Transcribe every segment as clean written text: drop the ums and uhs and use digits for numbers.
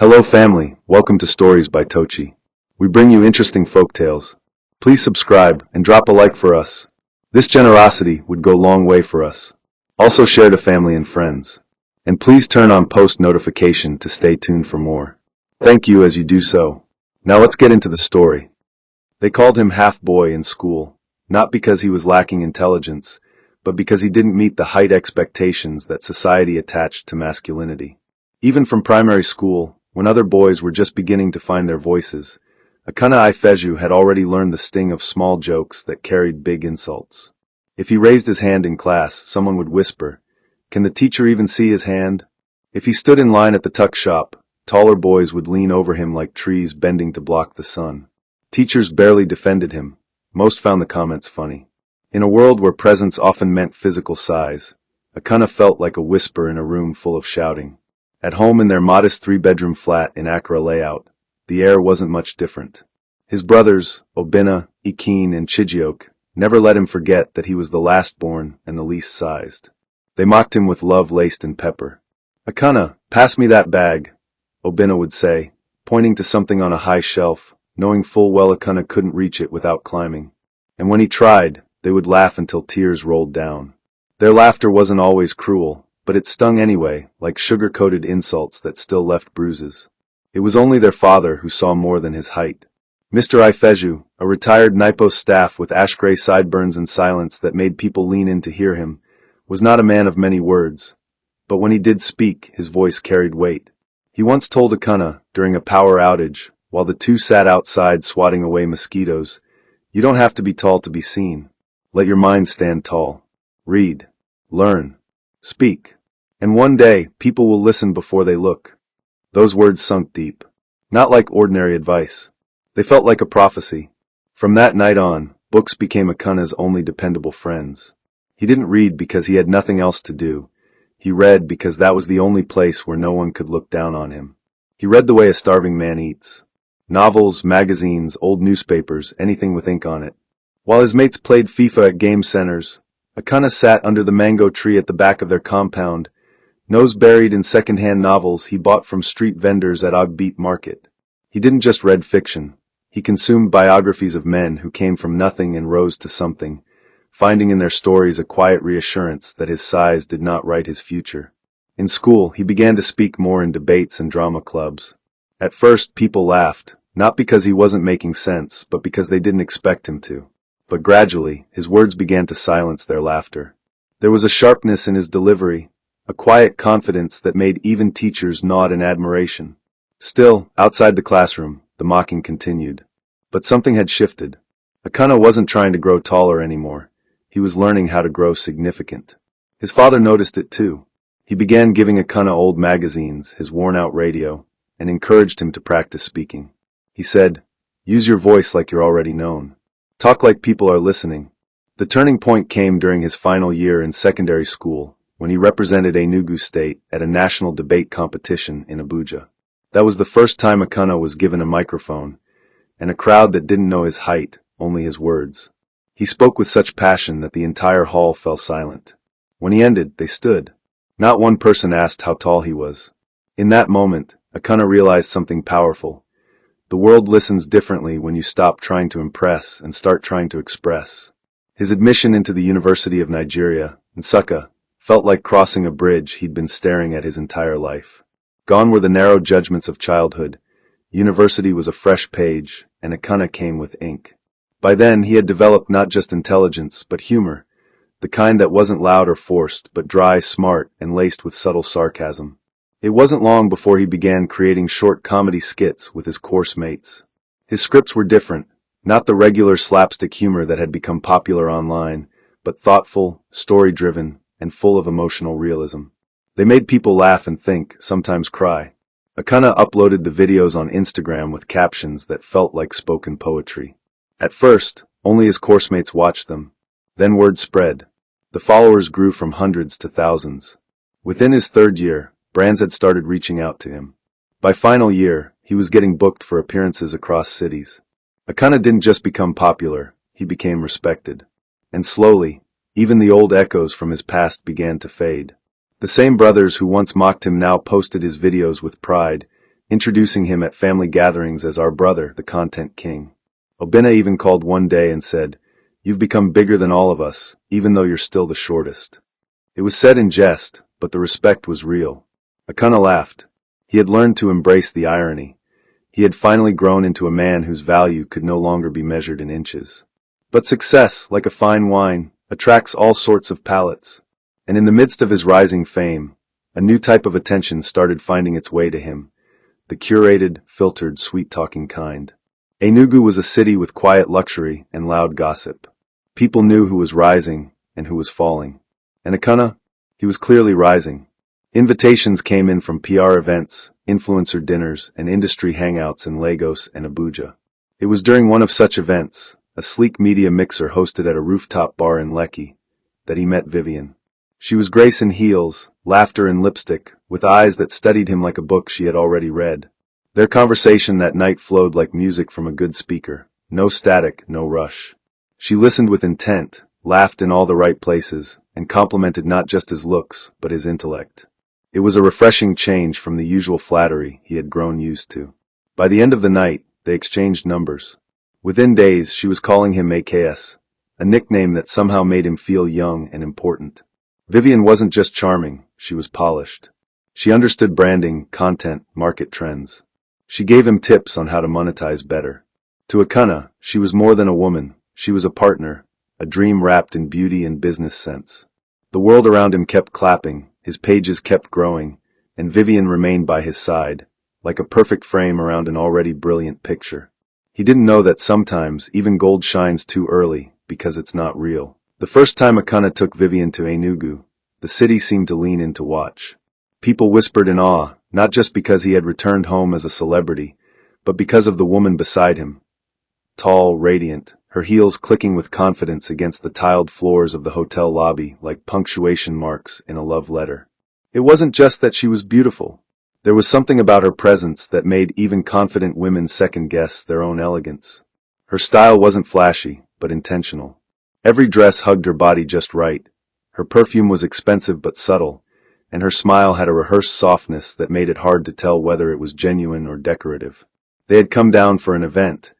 Hello family, welcome to Stories by Tochi. We bring you interesting folk tales. Please subscribe and drop a like for us. This generosity would go a long way for us. Also share to family and friends. And please turn on post notification to stay tuned for more. Thank you as you do so. Now let's get into the story. They called him half boy in school, not because he was lacking intelligence, but because he didn't meet the height expectations that society attached to masculinity. Even from primary school, when other boys were just beginning to find their voices, Akana Ifeju had already learned the sting of small jokes that carried big insults. If he raised his hand in class, someone would whisper, "Can the teacher even see his hand?" If he stood in line at the tuck shop, taller boys would lean over him like trees bending to block the sun. Teachers barely defended him. Most found the comments funny. In a world where presence often meant physical size, Akana felt like a whisper in a room full of shouting. At home in their modest three-bedroom flat in Accra layout, the air wasn't much different. His brothers, Obinna, Ikin, and Chijioke, never let him forget that he was the last-born and the least sized. They mocked him with love laced in pepper. "Akana, pass me that bag," Obinna would say, pointing to something on a high shelf, knowing full well Akana couldn't reach it without climbing. And when he tried, they would laugh until tears rolled down. Their laughter wasn't always cruel, but it stung anyway, like sugar-coated insults that still left bruises. It was only their father who saw more than his height. Mr. Ifeju, a retired NIPO staff with ash-gray sideburns and silence that made people lean in to hear him, was not a man of many words. But when he did speak, his voice carried weight. He once told Akana, during a power outage, while the two sat outside swatting away mosquitoes, "You don't have to be tall to be seen. Let your mind stand tall. Read. Learn. Speak. And one day, people will listen before they look." Those words sunk deep. Not like ordinary advice. They felt like a prophecy. From that night on, books became Akana's only dependable friends. He didn't read because he had nothing else to do. He read because that was the only place where no one could look down on him. He read the way a starving man eats. Novels, magazines, old newspapers, anything with ink on it. While his mates played FIFA at game centers, Akana sat under the mango tree at the back of their compound, nose buried in second-hand novels he bought from street vendors at Ogbeat Market. He didn't just read fiction. He consumed biographies of men who came from nothing and rose to something, finding in their stories a quiet reassurance that his size did not write his future. In school, he began to speak more in debates and drama clubs. At first, people laughed, not because he wasn't making sense, but because they didn't expect him to. But gradually, his words began to silence their laughter. There was a sharpness in his delivery, a quiet confidence that made even teachers nod in admiration. Still, outside the classroom, the mocking continued. But something had shifted. Akana wasn't trying to grow taller anymore. He was learning how to grow significant. His father noticed it too. He began giving Akana old magazines, his worn-out radio, and encouraged him to practice speaking. He said, "Use your voice like you're already known. Talk like people are listening." The turning point came during his final year in secondary school, when he represented Enugu State at a national debate competition in Abuja. That was the first time Akana was given a microphone, and a crowd that didn't know his height, only his words. He spoke with such passion that the entire hall fell silent. When he ended, they stood. Not one person asked how tall he was. In that moment, Akana realized something powerful. The world listens differently when you stop trying to impress and start trying to express. His admission into the University of Nigeria, Nsukka, felt like crossing a bridge he'd been staring at his entire life. Gone were the narrow judgments of childhood. University was a fresh page, and Akana came with ink. By then, he had developed not just intelligence, but humor, the kind that wasn't loud or forced, but dry, smart, and laced with subtle sarcasm. It wasn't long before he began creating short comedy skits with his course mates. His scripts were different, not the regular slapstick humor that had become popular online, but thoughtful, story-driven, and full of emotional realism. They made people laugh and think, sometimes cry. Akana uploaded the videos on Instagram with captions that felt like spoken poetry. At first, only his course mates watched them. Then word spread. The followers grew from hundreds to thousands. Within his third year, brands had started reaching out to him. By final year, he was getting booked for appearances across cities. Akana didn't just become popular, he became respected. And slowly, even the old echoes from his past began to fade. The same brothers who once mocked him now posted his videos with pride, introducing him at family gatherings as our brother, the content king. Obinna even called one day and said, "You've become bigger than all of us, even though you're still the shortest." It was said in jest, but the respect was real. Akana laughed. He had learned to embrace the irony. He had finally grown into a man whose value could no longer be measured in inches. But success, like a fine wine, attracts all sorts of palates. And in the midst of his rising fame, a new type of attention started finding its way to him, the curated, filtered, sweet-talking kind. Enugu was a city with quiet luxury and loud gossip. People knew who was rising and who was falling. And Akana? He was clearly rising. Invitations came in from PR events, influencer dinners, and industry hangouts in Lagos and Abuja. It was during one of such events, a sleek media mixer hosted at a rooftop bar in Lekki, that he met Vivian. She was grace in heels, laughter in lipstick, with eyes that studied him like a book she had already read. Their conversation that night flowed like music from a good speaker. No static, no rush. She listened with intent, laughed in all the right places, and complimented not just his looks, but his intellect. It was a refreshing change from the usual flattery he had grown used to. By the end of the night, they exchanged numbers. Within days, she was calling him AKS, a nickname that somehow made him feel young and important. Vivian wasn't just charming, she was polished. She understood branding, content, market trends. She gave him tips on how to monetize better. To Akana, she was more than a woman, she was a partner, a dream wrapped in beauty and business sense. The world around him kept clapping, his pages kept growing, and Vivian remained by his side, like a perfect frame around an already brilliant picture. He didn't know that sometimes even gold shines too early because it's not real. The first time Akana took Vivian to Enugu, the city seemed to lean in to watch. People whispered in awe, not just because he had returned home as a celebrity, but because of the woman beside him. Tall, radiant, her heels clicking with confidence against the tiled floors of the hotel lobby like punctuation marks in a love letter. It wasn't just that she was beautiful. There was something about her presence that made even confident women second-guess their own elegance. Her style wasn't flashy, but intentional. Every dress hugged her body just right. Her perfume was expensive but subtle, and her smile had a rehearsed softness that made it hard to tell whether it was genuine or decorative. They had come down for an event,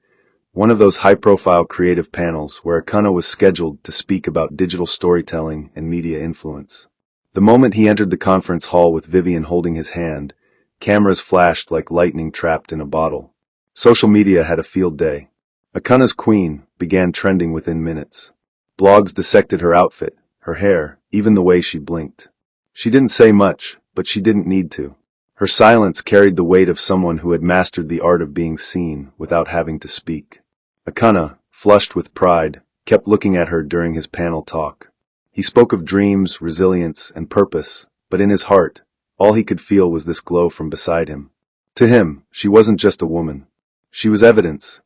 one of those high-profile creative panels where Akana was scheduled to speak about digital storytelling and media influence. The moment he entered the conference hall with Vivian holding his hand, cameras flashed like lightning trapped in a bottle. Social media had a field day. Akana's queen began trending within minutes. Blogs dissected her outfit, her hair, even the way she blinked. She didn't say much, but she didn't need to. Her silence carried the weight of someone who had mastered the art of being seen without having to speak. Akana, flushed with pride, kept looking at her during his panel talk. He spoke of dreams, resilience, and purpose, but in his heart, all he could feel was this glow from beside him. To him, she wasn't just a woman. She was evidence.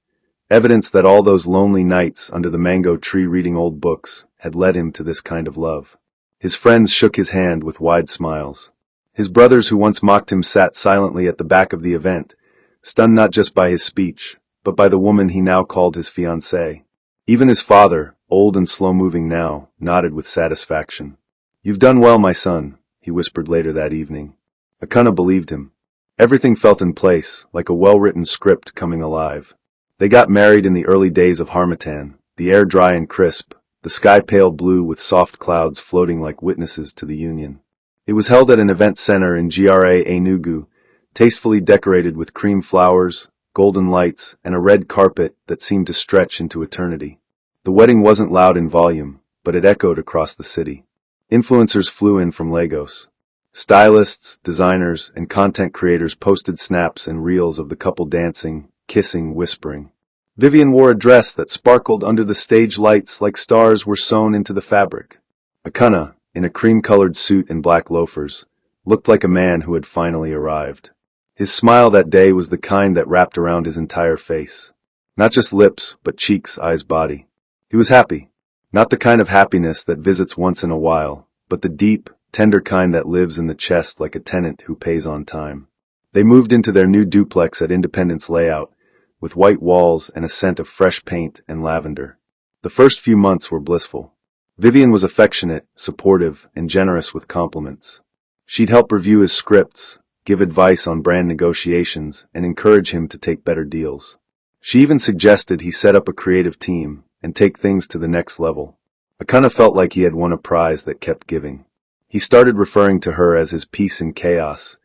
Evidence that all those lonely nights under the mango tree reading old books had led him to this kind of love. His friends shook his hand with wide smiles. His brothers who once mocked him sat silently at the back of the event, stunned not just by his speech, but by the woman he now called his fiancée. Even his father, old and slow-moving now, nodded with satisfaction. "You've done well, my son," he whispered later that evening. Akana believed him. Everything felt in place, like a well-written script coming alive. They got married in the early days of Harmattan, the air dry and crisp, the sky pale blue with soft clouds floating like witnesses to the union. It was held at an event center in GRA Enugu, tastefully decorated with cream flowers, golden lights, and a red carpet that seemed to stretch into eternity. The wedding wasn't loud in volume, but it echoed across the city. Influencers flew in from Lagos. Stylists, designers, and content creators posted snaps and reels of the couple dancing, kissing, whispering. Vivian wore a dress that sparkled under the stage lights like stars were sewn into the fabric. Akana, in a cream-colored suit and black loafers, looked like a man who had finally arrived. His smile that day was the kind that wrapped around his entire face. Not just lips, but cheeks, eyes, body. He was happy. Not the kind of happiness that visits once in a while, but the deep, tender kind that lives in the chest like a tenant who pays on time. They moved into their new duplex at Independence Layout, with white walls and a scent of fresh paint and lavender. The first few months were blissful. Vivian was affectionate, supportive, and generous with compliments. She'd help review his scripts, give advice on brand negotiations, and encourage him to take better deals. She even suggested he set up a creative team and take things to the next level. Akana felt like he had won a prize that kept giving. He started referring to her as his peace in chaos,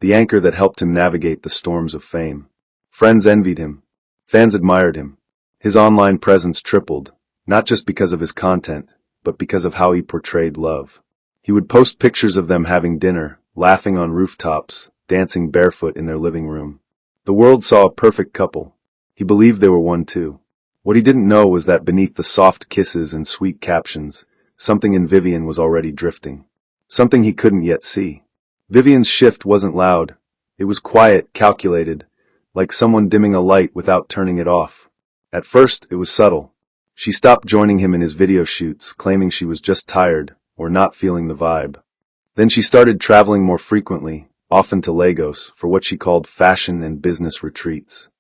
the anchor that helped him navigate the storms of fame. Friends envied him. Fans admired him. His online presence tripled, not just because of his content, but because of how he portrayed love. He would post pictures of them having dinner, laughing on rooftops, dancing barefoot in their living room. The world saw a perfect couple. He believed they were one too. What he didn't know was that beneath the soft kisses and sweet captions, something in Vivian was already drifting. Something he couldn't yet see. Vivian's shift wasn't loud. It was quiet, calculated, like someone dimming a light without turning it off. At first, it was subtle. She stopped joining him in his video shoots, claiming she was just tired, or not feeling the vibe. Then she started traveling more frequently, often to Lagos, for what she called fashion and business retreats.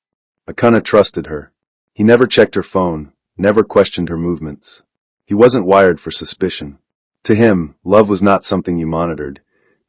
Akana trusted her. He never checked her phone, never questioned her movements. He wasn't wired for suspicion. To him, love was not something you monitored.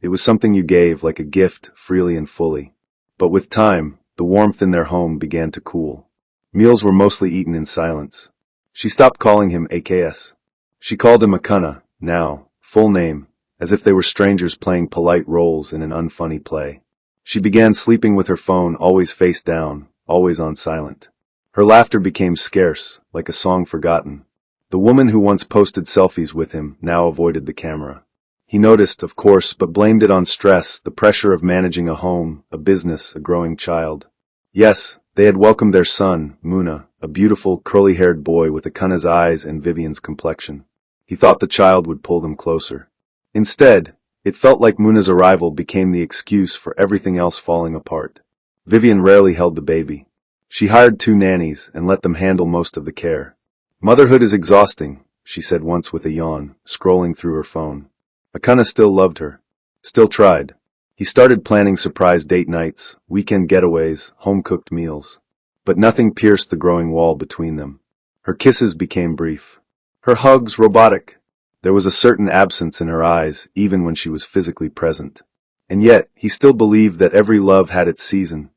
It was something you gave like a gift, freely and fully. But with time, the warmth in their home began to cool. Meals were mostly eaten in silence. She stopped calling him AKS. She called him Akana, now, full name, as if they were strangers playing polite roles in an unfunny play. She began sleeping with her phone always face down, always on silent. Her laughter became scarce, like a song forgotten. The woman who once posted selfies with him now avoided the camera. He noticed, of course, but blamed it on stress, the pressure of managing a home, a business, a growing child. Yes, they had welcomed their son, Muna, a beautiful, curly-haired boy with Akana's eyes and Vivian's complexion. He thought the child would pull them closer. Instead, it felt like Muna's arrival became the excuse for everything else falling apart. Vivian rarely held the baby. She hired 2 nannies and let them handle most of the care. Motherhood is exhausting, she said once with a yawn, scrolling through her phone. Akana still loved her. Still tried. He started planning surprise date nights, weekend getaways, home-cooked meals. But nothing pierced the growing wall between them. Her kisses became brief. Her hugs robotic. There was a certain absence in her eyes, even when she was physically present. And yet, he still believed that every love had its season,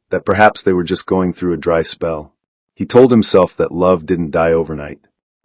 that perhaps they were just going through a dry spell. He told himself that love didn't die overnight.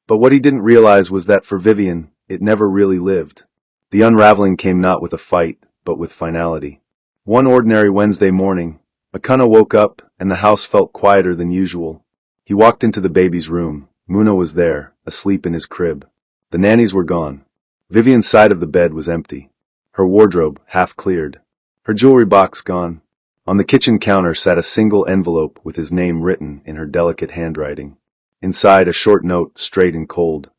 But what he didn't realize was that for Vivian, it never really lived. The unraveling came not with a fight, but with finality. One ordinary Wednesday morning, Akana woke up, and the house felt quieter than usual. He walked into the baby's room. Muna was there, asleep in his crib. The nannies were gone. Vivian's side of the bed was empty. Her wardrobe half cleared. Her jewelry box gone. On the kitchen counter sat a single envelope with his name written in her delicate handwriting. Inside, a short note, straight and cold.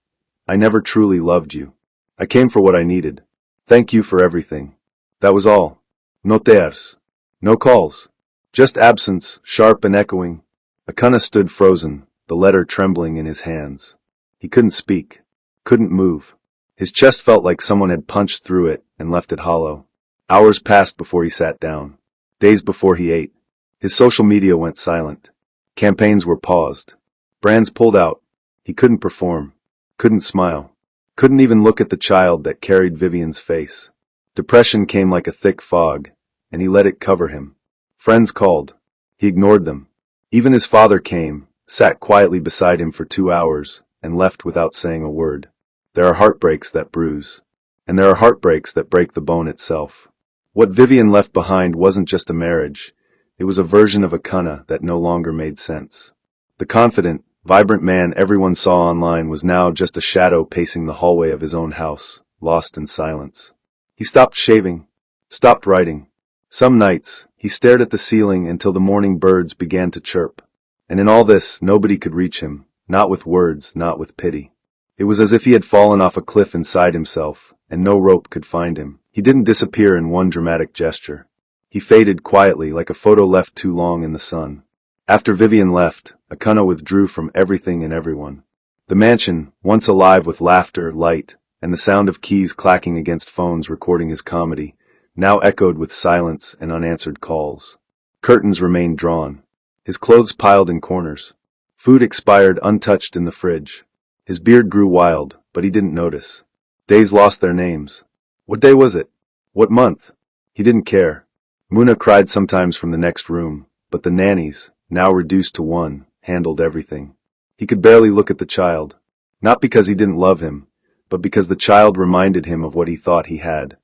I never truly loved you. I came for what I needed. Thank you for everything. That was all. No tears. No calls. Just absence, sharp and echoing. Akana stood frozen, the letter trembling in his hands. He couldn't speak. Couldn't move. His chest felt like someone had punched through it and left it hollow. Hours passed before he sat down. Days before he ate. His social media went silent. Campaigns were paused. Brands pulled out. He couldn't perform. Couldn't smile. Couldn't even look at the child that carried Vivian's face. Depression came like a thick fog, and he let it cover him. Friends called. He ignored them. Even his father came, sat quietly beside him for 2 hours, and left without saying a word. There are heartbreaks that bruise. And there are heartbreaks that break the bone itself. What Vivian left behind wasn't just a marriage. It was a version of Akana that no longer made sense. The confident, vibrant man everyone saw online was now just a shadow pacing the hallway of his own house, lost in silence. He stopped shaving, stopped writing. Some nights, he stared at the ceiling until the morning birds began to chirp. And in all this, nobody could reach him, not with words, not with pity. It was as if he had fallen off a cliff inside himself, and no rope could find him. He didn't disappear in one dramatic gesture. He faded quietly like a photo left too long in the sun. After Vivian left, Akana withdrew from everything and everyone. The mansion, once alive with laughter, light, and the sound of keys clacking against phones recording his comedy, now echoed with silence and unanswered calls. Curtains remained drawn. His clothes piled in corners. Food expired untouched in the fridge. His beard grew wild, but he didn't notice. Days lost their names. What day was it? What month? He didn't care. Muna cried sometimes from the next room, but the nannies, now reduced to one, handled everything. He could barely look at the child. Not because he didn't love him, but because the child reminded him of what he thought he had.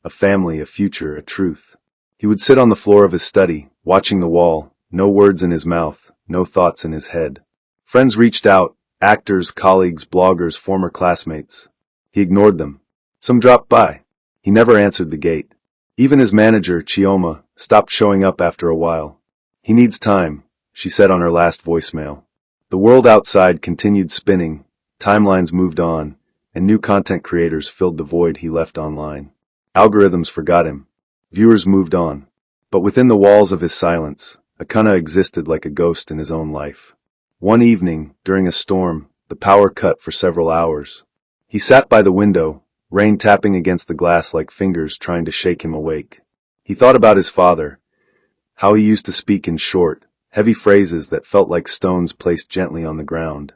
A family, a future, a truth. He would sit on the floor of his study, watching the wall, no words in his mouth, no thoughts in his head. Friends reached out, actors, colleagues, bloggers, former classmates. He ignored them. Some dropped by. He never answered the gate. Even his manager, Chioma, stopped showing up after a while. He needs time, she said on her last voicemail. The world outside continued spinning, timelines moved on, and new content creators filled the void he left online. Algorithms forgot him. Viewers moved on. But within the walls of his silence, Akana existed like a ghost in his own life. One evening, during a storm, the power cut for several hours. He sat by the window, rain tapping against the glass like fingers trying to shake him awake. He thought about his father, how he used to speak in short, heavy phrases that felt like stones placed gently on the ground.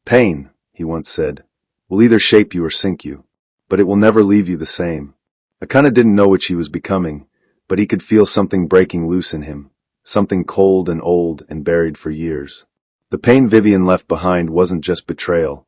Pain, he once said, will either shape you or sink you, but it will never leave you the same. Akana didn't know what he was becoming, but he could feel something breaking loose in him, something cold and old and buried for years. The pain Vivian left behind wasn't just betrayal.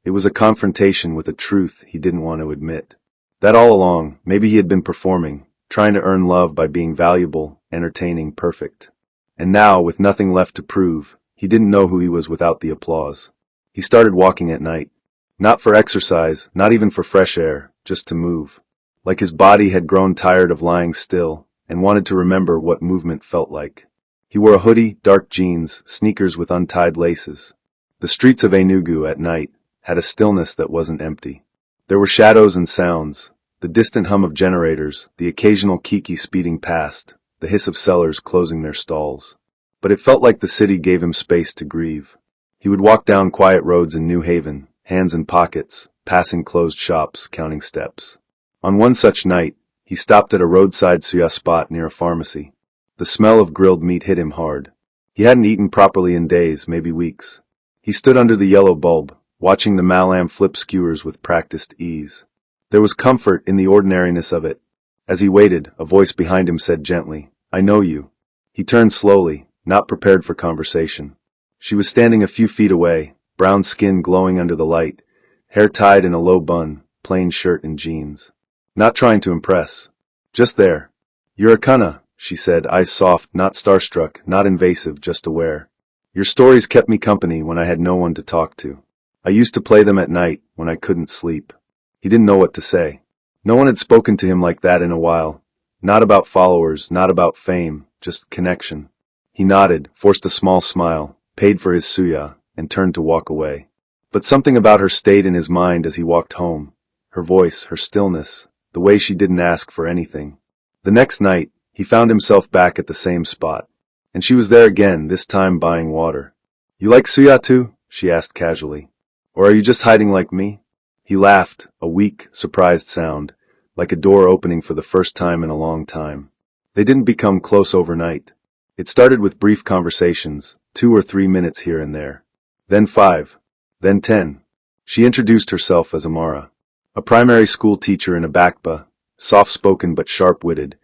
It was a confrontation with a truth he didn't want to admit. That all along, maybe he had been performing, trying to earn love by being valuable, entertaining, perfect. And now, with nothing left to prove, he didn't know who he was without the applause. He started walking at night. Not for exercise, not even for fresh air, just to move. Like his body had grown tired of lying still, and wanted to remember what movement felt like. He wore a hoodie, dark jeans, sneakers with untied laces. The streets of Enugu at night had a stillness that wasn't empty. There were shadows and sounds, the distant hum of generators, the occasional kiki speeding past, the hiss of sellers closing their stalls. But it felt like the city gave him space to grieve. He would walk down quiet roads in New Haven, hands in pockets, passing closed shops, counting steps. On one such night, he stopped at a roadside suya spot near a pharmacy. The smell of grilled meat hit him hard. He hadn't eaten properly in days, maybe weeks. He stood under the yellow bulb, watching the Malam flip skewers with practiced ease. There was comfort in the ordinariness of it. As he waited, a voice behind him said gently, "I know you." He turned slowly, not prepared for conversation. She was standing a few feet away, brown skin glowing under the light, hair tied in a low bun, plain shirt and jeans. Not trying to impress. Just there. "You're Akana," she said, eyes soft, not starstruck, not invasive, just aware. "Your stories kept me company when I had no one to talk to. I used to play them at night when I couldn't sleep." He didn't know what to say. No one had spoken to him like that in a while. Not about followers, not about fame, just connection. He nodded, forced a small smile, paid for his suya, and turned to walk away. But something about her stayed in his mind as he walked home. Her voice, her stillness, the way she didn't ask for anything. The next night, he found himself back at the same spot. And she was there again, this time buying water. "You like suya too?" she asked casually. "Or are you just hiding like me?" He laughed, a weak, surprised sound, like a door opening for the first time in a long time. They didn't become close overnight. It started with brief conversations, 2 or 3 minutes here and there. Then 5. Then 10. She introduced herself as Amara. A primary school teacher in Abakba, soft-spoken but sharp-witted,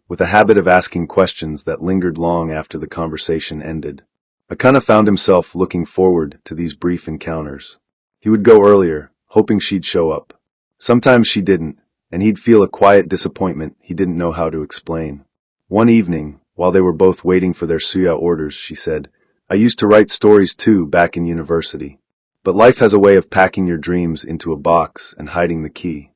with a habit of asking questions that lingered long after the conversation ended. Akana found himself looking forward to these brief encounters. He would go earlier, hoping she'd show up. Sometimes she didn't, and he'd feel a quiet disappointment he didn't know how to explain. One evening, while they were both waiting for their suya orders, she said, "I used to write stories too back in university. But life has a way of packing your dreams into a box and hiding the key."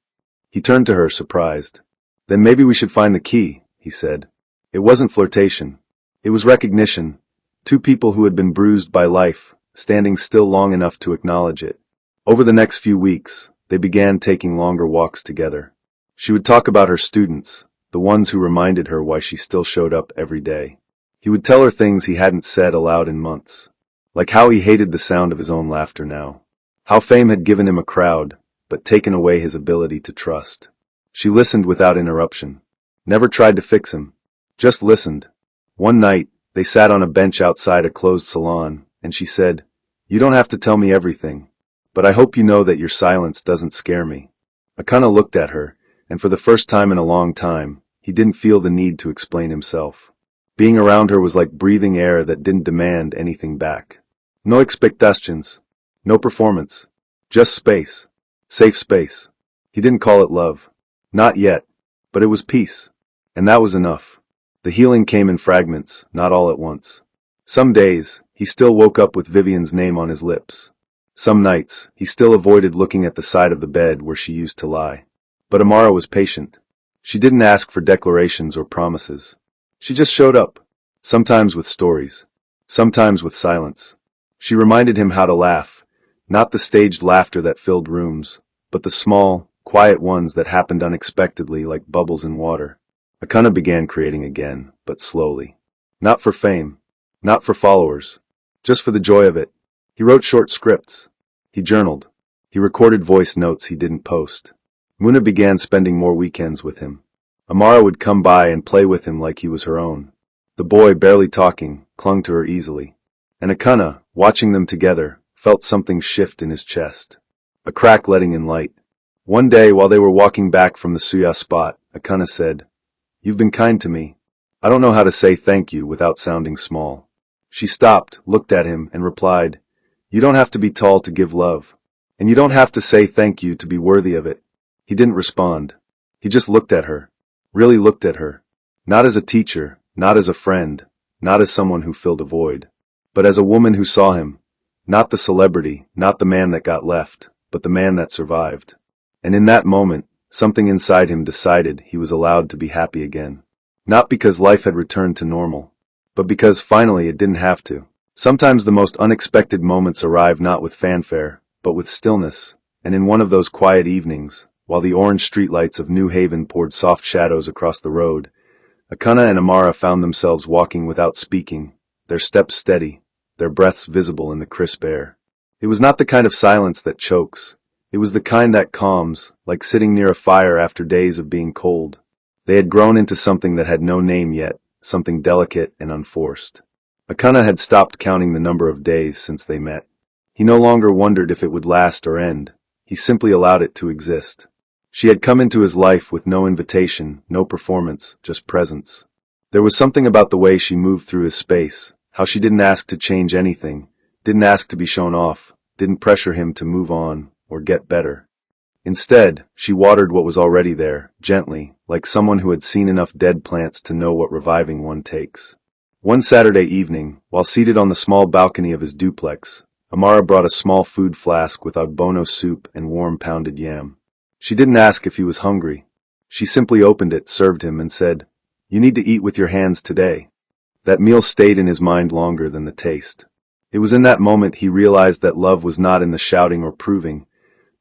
He turned to her, surprised. "Then maybe we should find the key," he said. It wasn't flirtation. It was recognition. Two people who had been bruised by life, standing still long enough to acknowledge it. Over the next few weeks, they began taking longer walks together. She would talk about her students, the ones who reminded her why she still showed up every day. He would tell her things he hadn't said aloud in months. Like how he hated the sound of his own laughter now. How fame had given him a crowd, but taken away his ability to trust. She listened without interruption. Never tried to fix him. Just listened. One night, they sat on a bench outside a closed salon, and she said, "You don't have to tell me everything, but I hope you know that your silence doesn't scare me." Akana looked at her, and for the first time in a long time, he didn't feel the need to explain himself. Being around her was like breathing air that didn't demand anything back. No expectations. No performance. Just space. Safe space. He didn't call it love. Not yet. But it was peace. And that was enough. The healing came in fragments, not all at once. Some days, he still woke up with Vivian's name on his lips. Some nights, he still avoided looking at the side of the bed where she used to lie. But Amara was patient. She didn't ask for declarations or promises. She just showed up. Sometimes with stories. Sometimes with silence. She reminded him how to laugh. Not the staged laughter that filled rooms, but the small, quiet ones that happened unexpectedly like bubbles in water. Akana began creating again, but slowly. Not for fame. Not for followers. Just for the joy of it. He wrote short scripts. He journaled. He recorded voice notes he didn't post. Muna began spending more weekends with him. Amara would come by and play with him like he was her own. The boy, barely talking, clung to her easily. And Akana, watching them together, felt something shift in his chest. A crack letting in light. One day, while they were walking back from the Suya spot, Akana said, "You've been kind to me. I don't know how to say thank you without sounding small." She stopped, looked at him, and replied, "You don't have to be tall to give love. And you don't have to say thank you to be worthy of it." He didn't respond. He just looked at her. Really looked at her. Not as a teacher, not as a friend, not as someone who filled a void, but as a woman who saw him. Not the celebrity, not the man that got left, but the man that survived. And in that moment, something inside him decided he was allowed to be happy again. Not because life had returned to normal, but because finally it didn't have to. Sometimes the most unexpected moments arrive not with fanfare, but with stillness, and in one of those quiet evenings, while the orange streetlights of New Haven poured soft shadows across the road, Akana and Amara found themselves walking without speaking, their steps steady, their breaths visible in the crisp air. It was not the kind of silence that chokes. It was the kind that calms, like sitting near a fire after days of being cold. They had grown into something that had no name yet, something delicate and unforced. Akana had stopped counting the number of days since they met. He no longer wondered if it would last or end. He simply allowed it to exist. She had come into his life with no invitation, no performance, just presence. There was something about the way she moved through his space, how she didn't ask to change anything, didn't ask to be shown off, didn't pressure him to move on or get better. Instead, she watered what was already there, gently, like someone who had seen enough dead plants to know what reviving one takes. One Saturday evening, while seated on the small balcony of his duplex, Amara brought a small food flask with agbono soup and warm pounded yam. She didn't ask if he was hungry. She simply opened it, served him, and said, "You need to eat with your hands today." That meal stayed in his mind longer than the taste. It was in that moment he realized that love was not in the shouting or proving,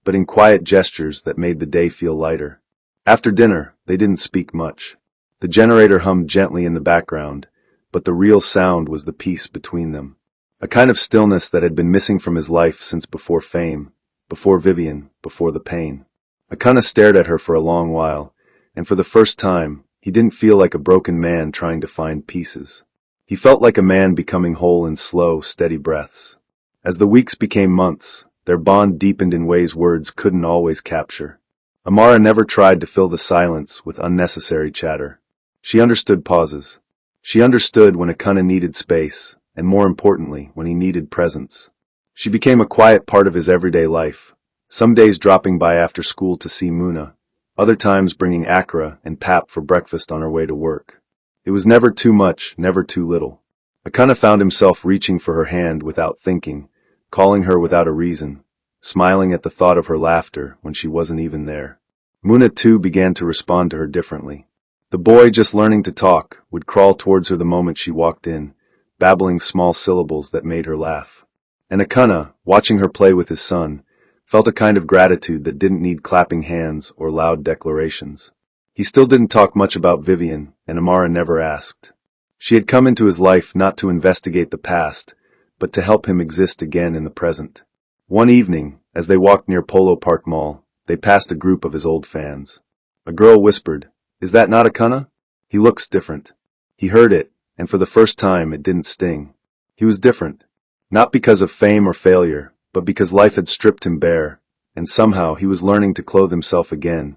but in quiet gestures that made the day feel lighter. After dinner, they didn't speak much. The generator hummed gently in the background, but the real sound was the peace between them. A kind of stillness that had been missing from his life since before fame, before Vivian, before the pain. Akana stared at her for a long while, and for the first time, he didn't feel like a broken man trying to find pieces. He felt like a man becoming whole in slow, steady breaths. As the weeks became months, their bond deepened in ways words couldn't always capture. Amara never tried to fill the silence with unnecessary chatter. She understood pauses. She understood when Akana needed space, and more importantly, when he needed presence. She became a quiet part of his everyday life. Some days dropping by after school to see Muna, other times bringing Akra and Pap for breakfast on her way to work. It was never too much, never too little. Akana found himself reaching for her hand without thinking, calling her without a reason, smiling at the thought of her laughter when she wasn't even there. Muna too began to respond to her differently. The boy, just learning to talk, would crawl towards her the moment she walked in, babbling small syllables that made her laugh. And Akana, watching her play with his son, felt a kind of gratitude that didn't need clapping hands or loud declarations. He still didn't talk much about Vivian, and Amara never asked. She had come into his life not to investigate the past, but to help him exist again in the present. One evening, as they walked near Polo Park Mall, they passed a group of his old fans. A girl whispered, "Is that not Akana? He looks different." He heard it, and for the first time it didn't sting. He was different. Not because of fame or failure, but because life had stripped him bare, and somehow he was learning to clothe himself again,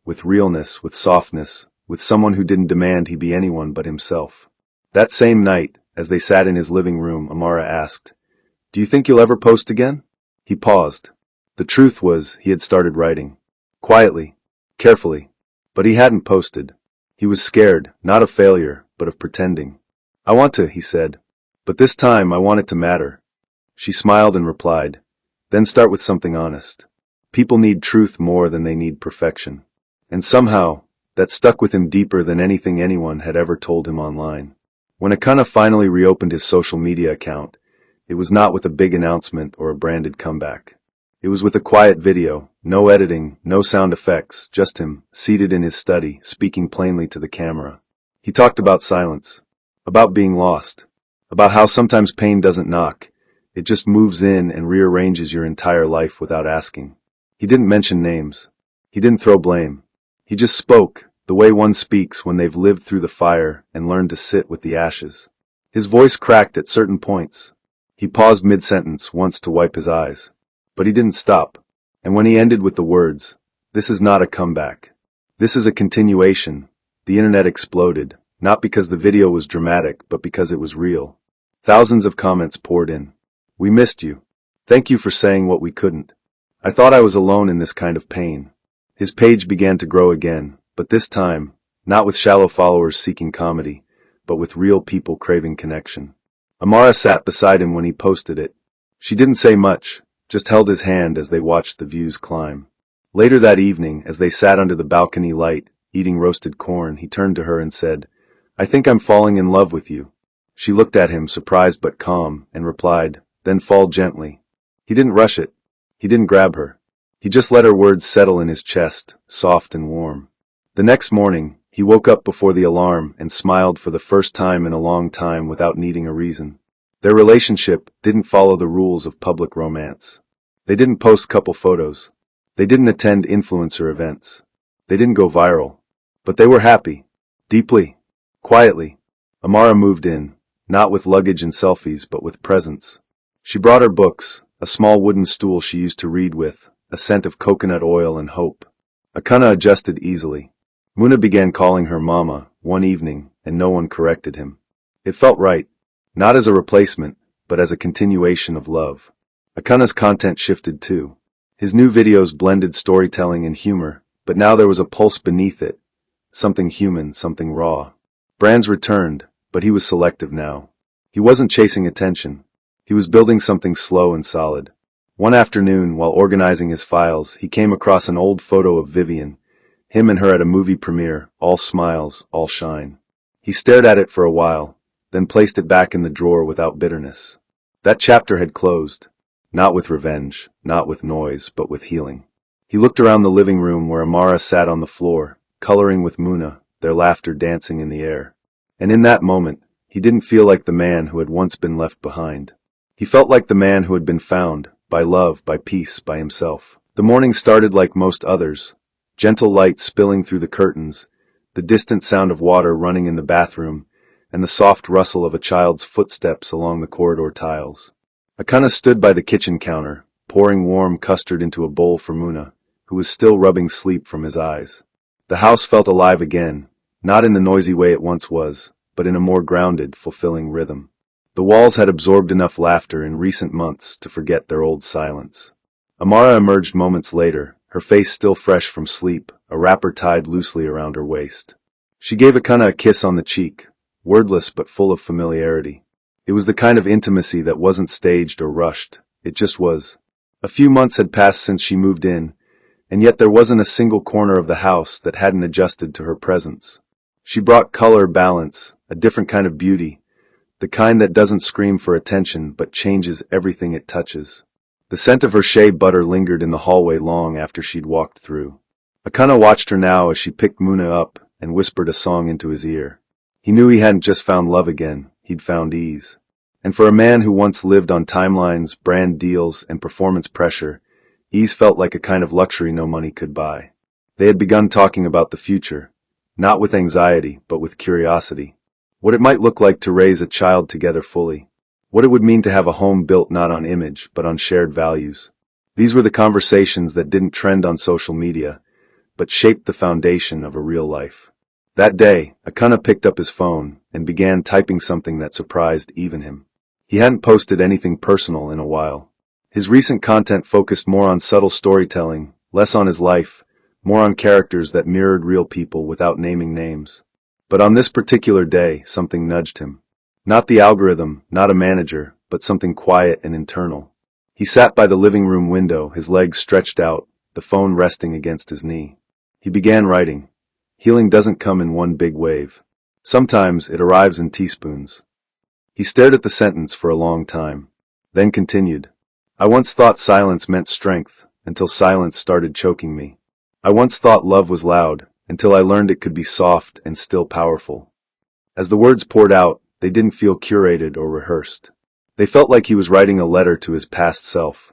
with realness, with softness, with someone who didn't demand he be anyone but himself. That same night, as they sat in his living room, Amara asked, "Do you think you'll ever post again?" He paused. The truth was, he had started writing. Quietly, carefully. But he hadn't posted. He was scared, not of failure, but of pretending. "I want to," he said. "But this time I want it to matter." She smiled and replied, "Then start with something honest. People need truth more than they need perfection." And somehow, that stuck with him deeper than anything anyone had ever told him online. When Akana finally reopened his social media account, it was not with a big announcement or a branded comeback. It was with a quiet video, no editing, no sound effects, just him, seated in his study, speaking plainly to the camera. He talked about silence, about being lost, about how sometimes pain doesn't knock, it just moves in and rearranges your entire life without asking. He didn't mention names. He didn't throw blame. He just spoke, the way one speaks when they've lived through the fire and learned to sit with the ashes. His voice cracked at certain points. He paused mid-sentence once to wipe his eyes. But he didn't stop. And when he ended with the words, "This is not a comeback. This is a continuation," the internet exploded, not because the video was dramatic, but because it was real. Thousands of comments poured in. "We missed you. Thank you for saying what we couldn't. I thought I was alone in this kind of pain." His page began to grow again, but this time, not with shallow followers seeking comedy, but with real people craving connection. Amara sat beside him when he posted it. She didn't say much, just held his hand as they watched the views climb. Later that evening, as they sat under the balcony light, eating roasted corn, he turned to her and said, "I think I'm falling in love with you." She looked at him, surprised but calm, and replied, "Then fall gently." He didn't rush it. He didn't grab her. He just let her words settle in his chest, soft and warm. The next morning, he woke up before the alarm and smiled for the first time in a long time without needing a reason. Their relationship didn't follow the rules of public romance. They didn't post couple photos. They didn't attend influencer events. They didn't go viral. But they were happy. Deeply. Quietly. Amara moved in, not with luggage and selfies, but with presence. She brought her books, a small wooden stool she used to read with, a scent of coconut oil and hope. Akana adjusted easily. Muna began calling her Mama one evening, and no one corrected him. It felt right. Not as a replacement, but as a continuation of love. Akana's content shifted too. His new videos blended storytelling and humor, but now there was a pulse beneath it. Something human, something raw. Brands returned, but he was selective now. He wasn't chasing attention. He was building something slow and solid. One afternoon, while organizing his files, he came across an old photo of Vivian, him and her at a movie premiere, all smiles, all shine. He stared at it for a while, then placed it back in the drawer without bitterness. That chapter had closed. Not with revenge, not with noise, but with healing. He looked around the living room where Amara sat on the floor, coloring with Muna, their laughter dancing in the air. And in that moment, he didn't feel like the man who had once been left behind. He felt like the man who had been found, by love, by peace, by himself. The morning started like most others. Gentle light spilling through the curtains, the distant sound of water running in the bathroom, and the soft rustle of a child's footsteps along the corridor tiles. Akana stood by the kitchen counter, pouring warm custard into a bowl for Muna, who was still rubbing sleep from his eyes. The house felt alive again, not in the noisy way it once was, but in a more grounded, fulfilling rhythm. The walls had absorbed enough laughter in recent months to forget their old silence. Amara emerged moments later, her face still fresh from sleep, a wrapper tied loosely around her waist. She gave Akana a kiss on the cheek, wordless but full of familiarity. It was the kind of intimacy that wasn't staged or rushed, it just was. A few months had passed since she moved in, and yet there wasn't a single corner of the house that hadn't adjusted to her presence. She brought color, balance, a different kind of beauty, the kind that doesn't scream for attention but changes everything it touches. The scent of her shea butter lingered in the hallway long after she'd walked through. Akana watched her now as she picked Muna up and whispered a song into his ear. He knew he hadn't just found love again, he'd found ease. And for a man who once lived on timelines, brand deals, and performance pressure, ease felt like a kind of luxury no money could buy. They had begun talking about the future, not with anxiety, but with curiosity. What it might look like to raise a child together fully. What it would mean to have a home built not on image, but on shared values. These were the conversations that didn't trend on social media, but shaped the foundation of a real life. That day, Akana picked up his phone and began typing something that surprised even him. He hadn't posted anything personal in a while. His recent content focused more on subtle storytelling, less on his life, more on characters that mirrored real people without naming names. But on this particular day, something nudged him. Not the algorithm, not a manager, but something quiet and internal. He sat by the living room window, his legs stretched out, the phone resting against his knee. He began writing. Healing doesn't come in one big wave. Sometimes it arrives in teaspoons. He stared at the sentence for a long time, then continued. I once thought silence meant strength, until silence started choking me. I once thought love was loud, until I learned it could be soft and still powerful. As the words poured out, they didn't feel curated or rehearsed. They felt like he was writing a letter to his past self,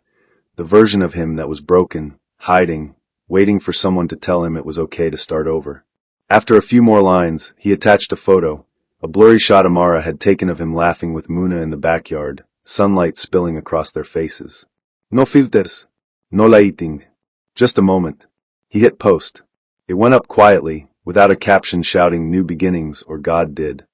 the version of him that was broken, hiding, waiting for someone to tell him it was okay to start over. After a few more lines, he attached a photo, a blurry shot Amara had taken of him laughing with Muna in the backyard, sunlight spilling across their faces. No filters. No lighting. Just a moment. He hit post. It went up quietly, without a caption shouting new beginnings or God did.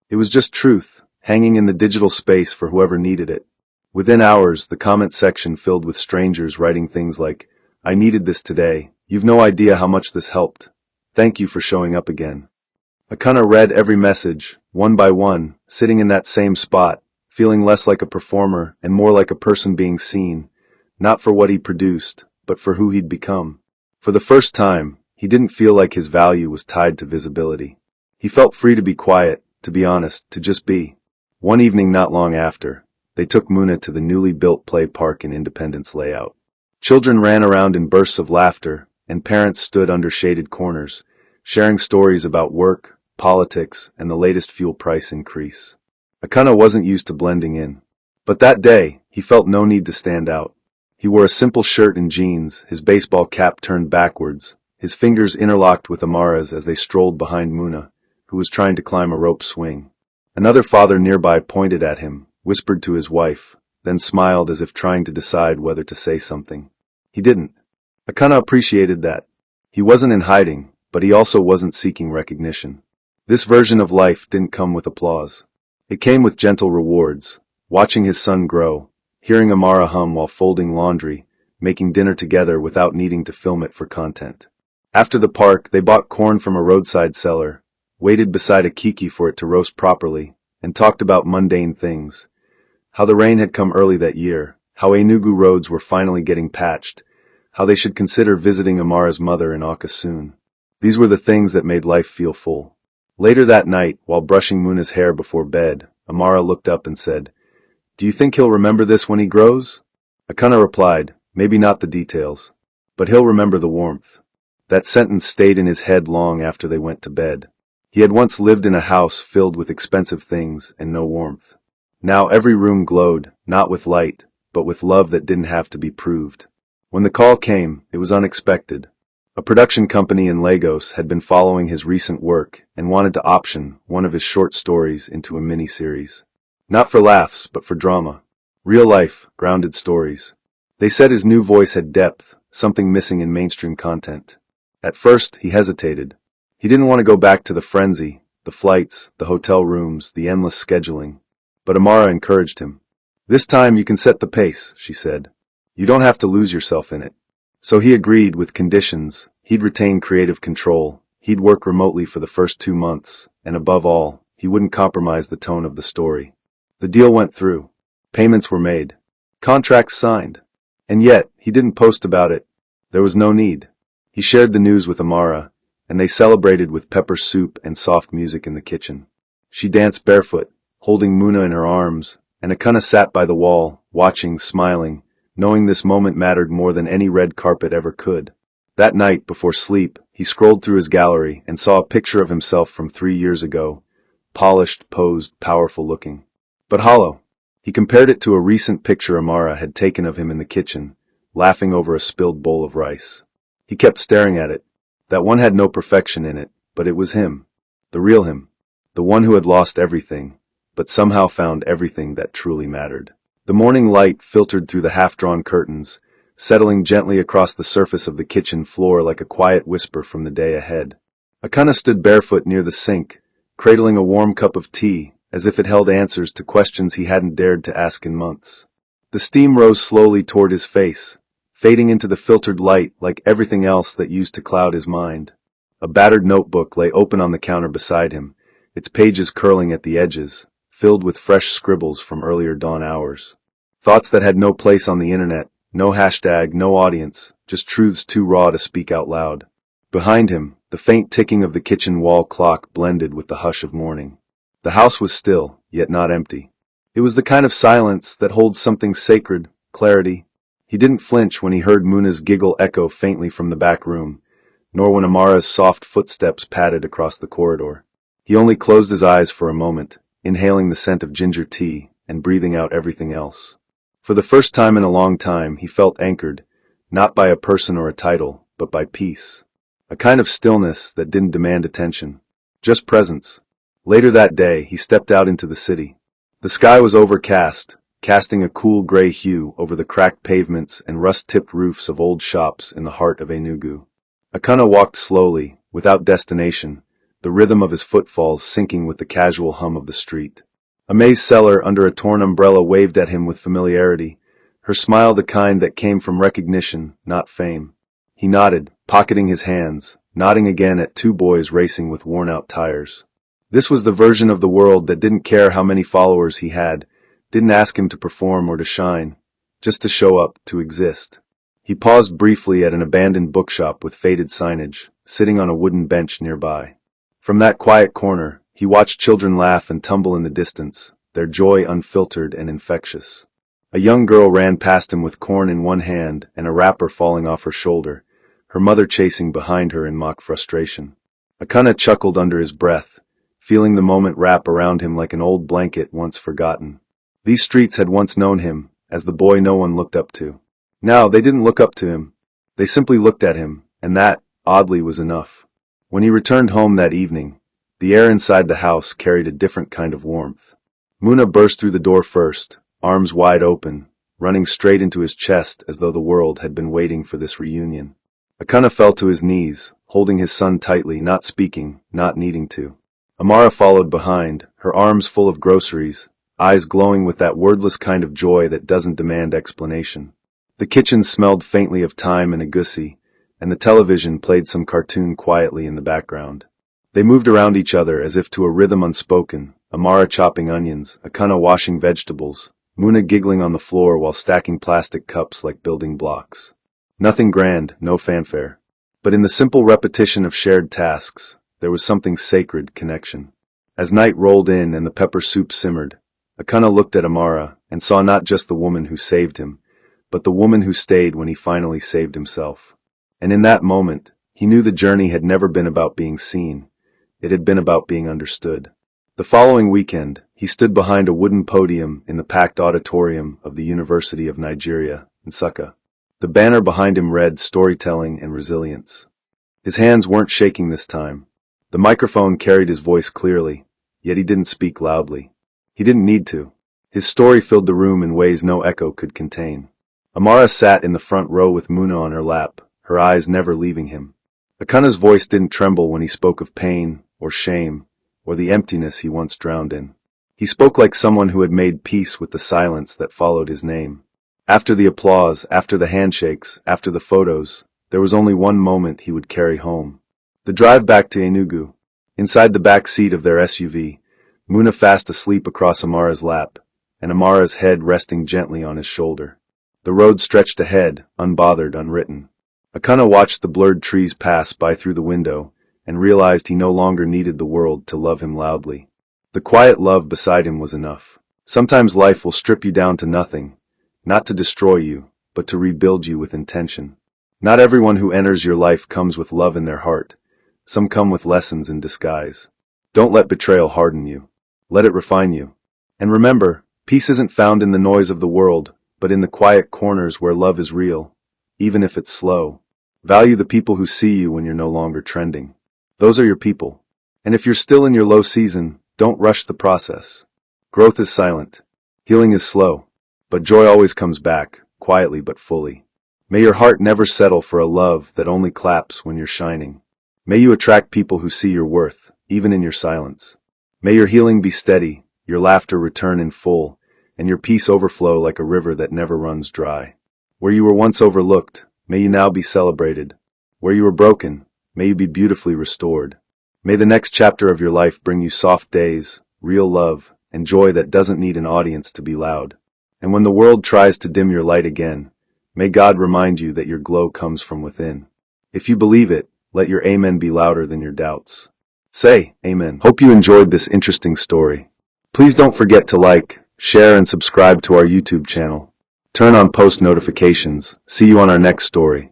It was just truth, hanging in the digital space for whoever needed it. Within hours, the comment section filled with strangers writing things like, I needed this today. You've no idea how much this helped. Thank you for showing up again. Akana read every message, one by one, sitting in that same spot, feeling less like a performer and more like a person being seen, not for what he produced, but for who he'd become. For the first time, he didn't feel like his value was tied to visibility. He felt free to be quiet, to be honest, to just be. One evening not long after, they took Muna to the newly built play park in Independence Layout. Children ran around in bursts of laughter, and parents stood under shaded corners, sharing stories about work, politics, and the latest fuel price increase. Akana wasn't used to blending in. But that day, he felt no need to stand out. He wore a simple shirt and jeans, his baseball cap turned backwards, his fingers interlocked with Amara's as they strolled behind Muna, who was trying to climb a rope swing. Another father nearby pointed at him, whispered to his wife, then smiled as if trying to decide whether to say something. He didn't. Akana appreciated that. He wasn't in hiding, but he also wasn't seeking recognition. This version of life didn't come with applause. It came with gentle rewards, watching his son grow, hearing Amara hum while folding laundry, making dinner together without needing to film it for content. After the park, they bought corn from a roadside seller, waited beside a kiki for it to roast properly, and talked about mundane things. How the rain had come early that year, how Enugu roads were finally getting patched, how they should consider visiting Amara's mother in Aka soon. These were the things that made life feel full. Later that night, while brushing Muna's hair before bed, Amara looked up and said, Do you think he'll remember this when he grows? Akana replied, Maybe not the details, but he'll remember the warmth. That sentence stayed in his head long after they went to bed. He had once lived in a house filled with expensive things and no warmth. Now every room glowed, not with light, but with love that didn't have to be proved. When the call came, it was unexpected. A production company in Lagos had been following his recent work and wanted to option one of his short stories into a mini-series. Not for laughs, but for drama. Real-life, grounded stories. They said his new voice had depth, something missing in mainstream content. At first, he hesitated. He didn't want to go back to the frenzy, the flights, the hotel rooms, the endless scheduling. But Amara encouraged him. This time you can set the pace, she said. You don't have to lose yourself in it. So he agreed with conditions. He'd retain creative control, he'd work remotely for the first 2 months, and above all, he wouldn't compromise the tone of the story. The deal went through. Payments were made. Contracts signed. And yet, he didn't post about it. There was no need. He shared the news with Amara, and they celebrated with pepper soup and soft music in the kitchen. She danced barefoot, holding Muna in her arms, and Akana sat by the wall, watching, smiling, knowing this moment mattered more than any red carpet ever could. That night, before sleep, he scrolled through his gallery and saw a picture of himself from 3 years ago, polished, posed, powerful looking. But hollow. He compared it to a recent picture Amara had taken of him in the kitchen, laughing over a spilled bowl of rice. He kept staring at it. That one had no perfection in it, but it was him. The real him. The one who had lost everything, but somehow found everything that truly mattered. The morning light filtered through the half-drawn curtains, settling gently across the surface of the kitchen floor like a quiet whisper from the day ahead. Akana stood barefoot near the sink, cradling a warm cup of tea, as if it held answers to questions he hadn't dared to ask in months. The steam rose slowly toward his face, fading into the filtered light like everything else that used to cloud his mind. A battered notebook lay open on the counter beside him, its pages curling at the edges, filled with fresh scribbles from earlier dawn hours. Thoughts that had no place on the internet, no hashtag, no audience, just truths too raw to speak out loud. Behind him, the faint ticking of the kitchen wall clock blended with the hush of morning. The house was still, yet not empty. It was the kind of silence that holds something sacred, clarity. He didn't flinch when he heard Muna's giggle echo faintly from the back room, nor when Amara's soft footsteps padded across the corridor. He only closed his eyes for a moment, inhaling the scent of ginger tea and breathing out everything else. For the first time in a long time, he felt anchored, not by a person or a title, but by peace. A kind of stillness that didn't demand attention, just presence. Later that day, he stepped out into the city. The sky was overcast, casting a cool gray hue over the cracked pavements and rust-tipped roofs of old shops in the heart of Enugu. Akana walked slowly, without destination, the rhythm of his footfalls syncing with the casual hum of the street. A maize seller under a torn umbrella waved at him with familiarity, her smile the kind that came from recognition, not fame. He nodded, pocketing his hands, nodding again at two boys racing with worn-out tires. This was the version of the world that didn't care how many followers he had, didn't ask him to perform or to shine, just to show up, to exist. He paused briefly at an abandoned bookshop with faded signage, sitting on a wooden bench nearby. From that quiet corner, he watched children laugh and tumble in the distance, their joy unfiltered and infectious. A young girl ran past him with corn in one hand and a wrapper falling off her shoulder, her mother chasing behind her in mock frustration. Akana chuckled under his breath, feeling the moment wrap around him like an old blanket once forgotten. These streets had once known him as the boy no one looked up to. Now they didn't look up to him. They simply looked at him, and that, oddly, was enough. When he returned home that evening, the air inside the house carried a different kind of warmth. Muna burst through the door first, arms wide open, running straight into his chest as though the world had been waiting for this reunion. Akana fell to his knees, holding his son tightly, not speaking, not needing to. Amara followed behind, her arms full of groceries, eyes glowing with that wordless kind of joy that doesn't demand explanation. The kitchen smelled faintly of thyme and egusi, and the television played some cartoon quietly in the background. They moved around each other as if to a rhythm unspoken, Amara chopping onions, Akana washing vegetables, Muna giggling on the floor while stacking plastic cups like building blocks. Nothing grand, no fanfare. But in the simple repetition of shared tasks, there was something sacred, connection. As night rolled in and the pepper soup simmered, Akana looked at Amara and saw not just the woman who saved him, but the woman who stayed when he finally saved himself. And in that moment, he knew the journey had never been about being seen. It had been about being understood. The following weekend, he stood behind a wooden podium in the packed auditorium of the University of Nigeria, Nsukka. The banner behind him read Storytelling and Resilience. His hands weren't shaking this time. The microphone carried his voice clearly, yet he didn't speak loudly. He didn't need to. His story filled the room in ways no echo could contain. Amara sat in the front row with Muna on her lap, her eyes never leaving him. Akana's voice didn't tremble when he spoke of pain, or shame, or the emptiness he once drowned in. He spoke like someone who had made peace with the silence that followed his name. After the applause, after the handshakes, after the photos, there was only one moment he would carry home. The drive back to Enugu. Inside the back seat of their SUV, Muna fast asleep across Amara's lap, and Amara's head resting gently on his shoulder. The road stretched ahead, unbothered, unwritten. Akana watched the blurred trees pass by through the window, and realized he no longer needed the world to love him loudly. The quiet love beside him was enough. Sometimes life will strip you down to nothing, not to destroy you, but to rebuild you with intention. Not everyone who enters your life comes with love in their heart. Some come with lessons in disguise. Don't let betrayal harden you. Let it refine you. And remember, peace isn't found in the noise of the world, but in the quiet corners where love is real, even if it's slow. Value the people who see you when you're no longer trending. Those are your people. And if you're still in your low season, don't rush the process. Growth is silent. Healing is slow. But joy always comes back, quietly but fully. May your heart never settle for a love that only claps when you're shining. May you attract people who see your worth, even in your silence. May your healing be steady, your laughter return in full, and your peace overflow like a river that never runs dry. Where you were once overlooked, may you now be celebrated. Where you were broken, may you be beautifully restored. May the next chapter of your life bring you soft days, real love, and joy that doesn't need an audience to be loud. And when the world tries to dim your light again, may God remind you that your glow comes from within. If you believe it, let your amen be louder than your doubts. Say, amen. Hope you enjoyed this interesting story. Please don't forget to like, share, and subscribe to our YouTube channel. Turn on post notifications. See you on our next story.